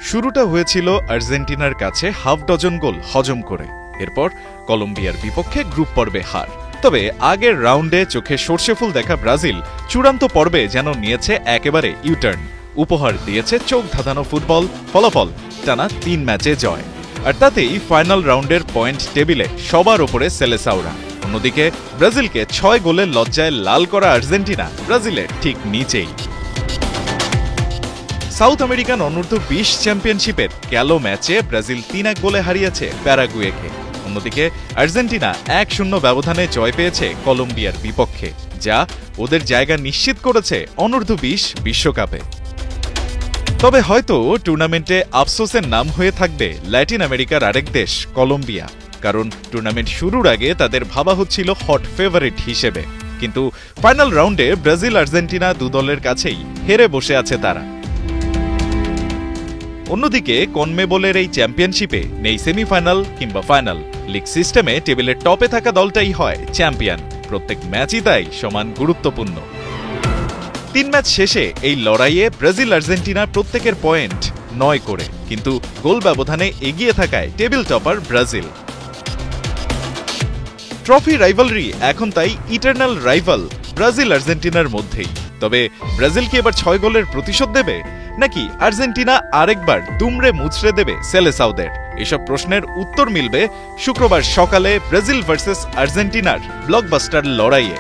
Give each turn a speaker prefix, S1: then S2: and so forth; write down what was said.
S1: শুরুটা হয়েছিল আর্জেন্টিনার কাছে হাফ ডজন গোল হজম করে, এরপর কলম্বিয়ার বিপক্ষে গ্রুপ পর্বে হার। তবে আগের রাউন্ডে চোখে সর্ষে ফুল দেখা ব্রাজিল চূড়ান্ত পর্বে যেন নিয়েছে একেবারে ইউটার্ন, উপহার দিয়েছে চোখ ধাঁধানো ফুটবল, ফলাফল টানা ৩ ম্যাচে জয়। আর তাতেই ফাইনাল রাউন্ডের পয়েন্ট টেবিলে সবার ওপরে সেলেসাওরা। অন্যদিকে ব্রাজিলকে ৬ গোলের লজ্জায় লাল করা আর্জেন্টিনা ব্রাজিলের ঠিক নিচেই। সাউথ আমেরিকান অনূর্ধ্ব-২০ চ্যাম্পিয়নশিপের ক্যালো ম্যাচে ব্রাজিল ৩-১ গোলে হারিয়েছে প্যারাগুয়েকে। অন্যদিকে আর্জেন্টিনা ১-০ ব্যবধানে জয় পেয়েছে কলম্বিয়ার বিপক্ষে, যা ওদের জায়গা নিশ্চিত করেছে অনূর্ধ্ব-২০ বিশ্বকাপে। তবে হয়তো টুর্নামেন্টে আফসোসের নাম হয়ে থাকবে ল্যাটিন আমেরিকার আরেক দেশ কলম্বিয়া, কারণ টুর্নামেন্ট শুরুর আগে তাদের ভাবা হচ্ছিল হট ফেভারিট হিসেবে। কিন্তু ফাইনাল রাউন্ডে ব্রাজিল আর্জেন্টিনা দু দলের কাছেই হেরে বসে আছে তারা। অন্যদিকে কনমেবলের এই চ্যাম্পিয়নশিপে নেই সেমিফাইনাল কিংবা ফাইনাল। লিগ সিস্টেমে টেবিলের টপে থাকা দলটাই হয় চ্যাম্পিয়ন। প্রত্যেক ম্যাচই তাই সমান গুরুত্বপূর্ণ। ৩ ম্যাচ শেষে এই লড়াইয়ে ব্রাজিল আর্জেন্টিনা প্রত্যেকের পয়েন্ট ৯ করে, কিন্তু গোল ব্যবধানে এগিয়ে থাকায় table topper Brazil. Trophy rivalry এখন তাই ইটারনাল রাইভাল ব্রাজিল আর্জেন্টিনার মধ্যেই। তবে ব্রাজিল কি এবার ৬ গোলের প্রতিশোধ দেবে, নাকি আর্জেন্টিনা আরেকবার দুমড়ে মুচড়ে দেবে সেলেসাওদের? এসব প্রশ্নের উত্তর মিলবে শুক্রবার সকালে ব্রাজিল ভার্সেস আর্জেন্টিনার ব্লকবাস্টার লড়াইয়ে।